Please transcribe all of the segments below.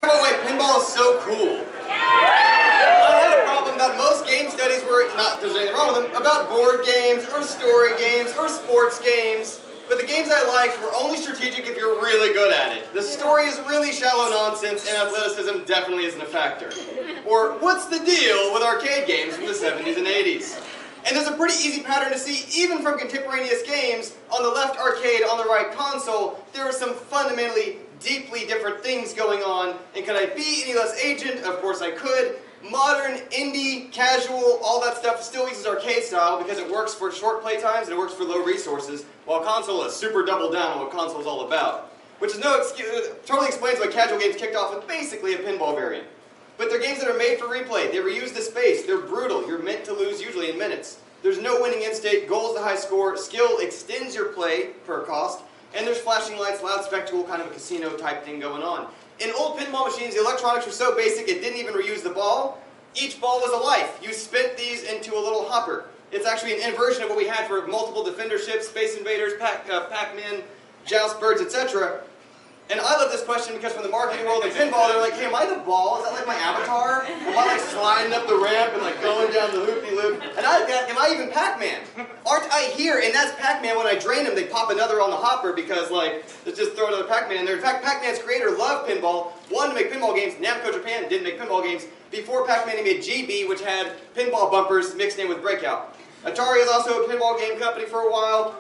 Oh wait, pinball is so cool. I had a problem that most game studies were, not there's anything wrong with them, about board games or story games or sports games. But the games I liked were only strategic if you're really good at it. The story is really shallow nonsense and athleticism definitely isn't a factor. Or what's the deal with arcade games from the 70s and 80s? And there's a pretty easy pattern to see even from contemporaneous games. On the left arcade, on the right console, there are some fundamentally deeply different things going on. And could I be any less agent? Of course I could. Modern, indie, casual, all that stuff still uses arcade style because it works for short play times and it works for low resources, while console is super double down on what console is all about. Which is no excuse, totally explains why casual games kicked off with basically a pinball variant. But they're games that are made for replay. They reuse the space. They're brutal. You're meant to lose usually in minutes. There's no winning end state. Goal is the high score. Skill extends your play per cost. And there's flashing lights, loud spectacle, kind of a casino type thing going on. In old pinball machines, the electronics were so basic it didn't even reuse the ball. Each ball was a life. You spent these into a little hopper. It's actually an inversion of what we had for multiple Defender ships, Space Invaders, Pac-Man, Joust Birds, etc. And I love this question because from the marketing world of pinball, they're like, hey, am I the ball? Is that like my avatar? Am I like sliding up the ramp and like going down the loop-de-loop? And am I even Pac-Man? Aren't I here? And that's Pac-Man. When I drain them, they pop another on the hopper because like, let's just throw another Pac-Man in there. In fact, Pac-Man's creator loved pinball, wanted to make pinball games. Namco Japan didn't make pinball games. Before Pac-Man, he made GB, which had pinball bumpers mixed in with Breakout. Atari is also a pinball game company for a while.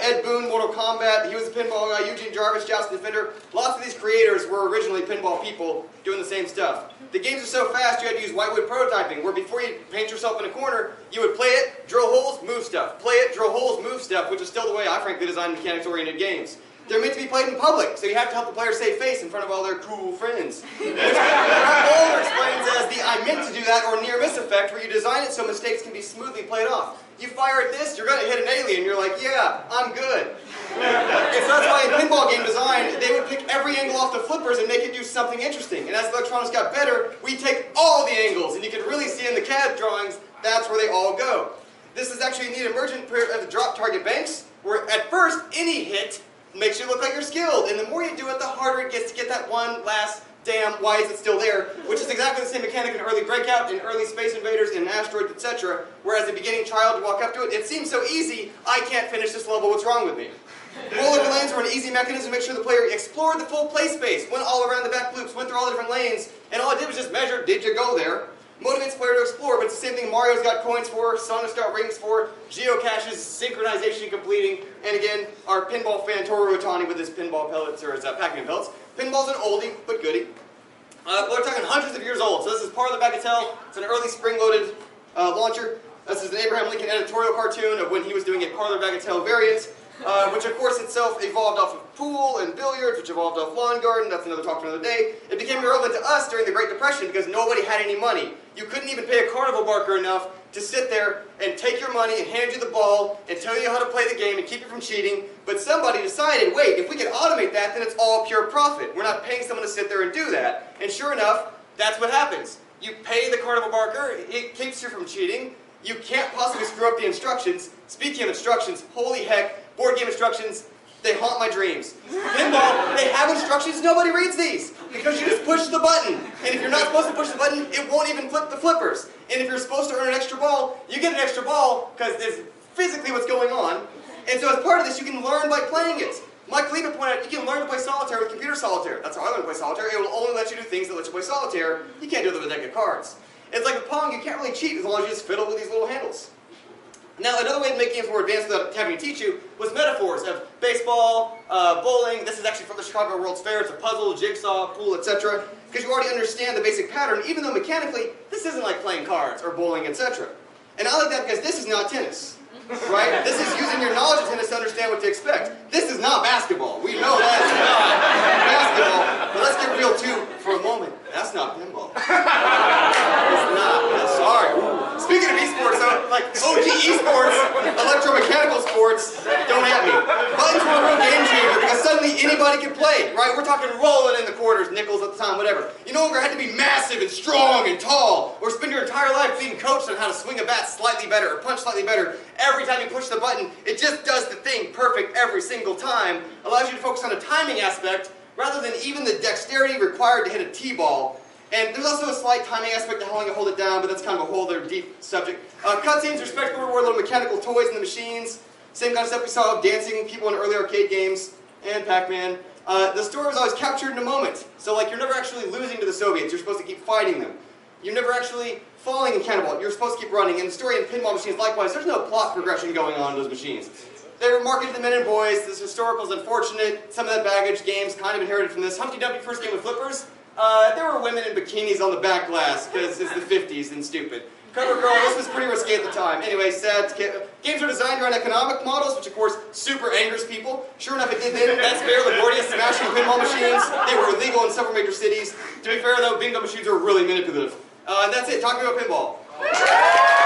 Ed Boon, Mortal Kombat, he was a pinball guy. Eugene Jarvis, Joust Defender. Lots of these creators were originally pinball people doing the same stuff. The games are so fast you had to use whitewood prototyping, where before you paint yourself in a corner, you would play it, drill holes, move stuff. Play it, drill holes, move stuff, which is still the way I frankly design mechanics-oriented games. They're meant to be played in public, so you have to help the player save face in front of all their cool friends. Which Bowler explains as the I meant to do that or near-miss effect, where you design it so mistakes can be smoothly played off. You fire at this, you're going to hit an alien, you're like, yeah, I'm good. And so that's why in pinball game design, they would pick every angle off the flippers and make it do something interesting. And as the electronics got better, we take all the angles, and you can really see in the CAD drawings, that's where they all go. This is actually a neat emergent pair of the drop target banks, where at first, any hit makes you look like you're skilled, and the more you do it, the harder it gets to get that one last damn why is it still there, which is exactly the same mechanic in early Breakout, in early Space Invaders, in Asteroids, etc. Whereas the beginning child would walk up to it, it seems so easy, I can't finish this level, what's wrong with me? Rollover lanes were an easy mechanism to make sure the player explored the full play space, went all around the back loops, went through all the different lanes, and all it did was just measure, did you go there? Motivates the player to explore, but it's the same thing Mario's got coins for, Sonic's got rings for, geocaches, synchronization completing, and again, our pinball fan Toru Otani with his pinball pellets, or his Pac-Man pellets. Pinball's an oldie, but goodie. We're talking hundreds of years old, so this is part of the Bagatelle. It's an early spring-loaded launcher. This is an Abraham Lincoln editorial cartoon of when he was doing a Parlor Bagatelle variant, which of course itself evolved off of pool and billiards, which evolved off lawn garden. That's another talk for another day. It became irrelevant to us during the Great Depression because nobody had any money. You couldn't even pay a carnival barker enough to sit there and take your money and hand you the ball and tell you how to play the game and keep you from cheating. But somebody decided, wait, if we can automate that, then it's all pure profit. We're not paying someone to sit there and do that. And sure enough, that's what happens. You pay the carnival barker, it keeps you from cheating. You can't possibly screw up the instructions. Speaking of instructions, holy heck, board game instructions, they haunt my dreams. Pinball, they have instructions, nobody reads these. Because you just push the button. And if you're not supposed to push the button, it won't even flip the flippers. And if you're supposed to earn an extra ball, you get an extra ball because it's physically what's going on. And so as part of this, you can learn by playing it. Mike Lieber pointed out, you can learn to play solitaire with computer solitaire. That's how I learned to play solitaire. It will only let you do things that let you play solitaire. You can't do it with a deck of cards. It's like with Pong, you can't really cheat as long as you just fiddle with these little handles. Now, another way to make games more advanced without having to teach you was metaphors of baseball, bowling. This is actually from the Chicago World's Fair. It's a puzzle, jigsaw, pool, etc. Because you already understand the basic pattern, even though mechanically, this isn't like playing cards or bowling, etc. And I like that because this is not tennis, right? This is using your knowledge of tennis to understand what to expect. This is not basketball. We know that's not basketball. But let's get real, too, for a moment. That's not pinball. It's not. Sorry. Speaking of esports, so like OG esports, electromechanical sports, don't at me. Buttons were a real game changer because suddenly anybody could play, right? We're talking rolling in the quarters, nickels at the time, whatever. You no longer had to be massive and strong and tall, or spend your entire life being coached on how to swing a bat slightly better or punch slightly better. Every time you push the button, it just does the thing perfect every single time. Allows you to focus on the timing aspect rather than even the dexterity required to hit a T-ball. And there's also a slight timing aspect to how long you hold it down, but that's kind of a whole other deep subject. Cutscenes, respect where we were little mechanical toys in the machines. Same kind of stuff we saw of dancing people in early arcade games, and Pac-Man. The story was always captured in a moment. So like you're never actually losing to the Soviets, you're supposed to keep fighting them. You're never actually falling in Cannonball, you're supposed to keep running. And the story in pinball machines, likewise, there's no plot progression going on in those machines. They were marketed to men and boys, this historical is unfortunate, some of that baggage games kind of inherited from this. Humpty Dumpty first game with flippers, there were women in bikinis on the back glass, because it's the 50s and stupid. Cover Girl, this was pretty risque at the time. Anyway, sad. Games were designed around economic models, which of course super angers people. Sure enough, it did then. That's fair. LaGuardia smashing pinball machines. They were illegal in several major cities. To be fair though, bingo machines were really manipulative. And that's it. Talking about pinball.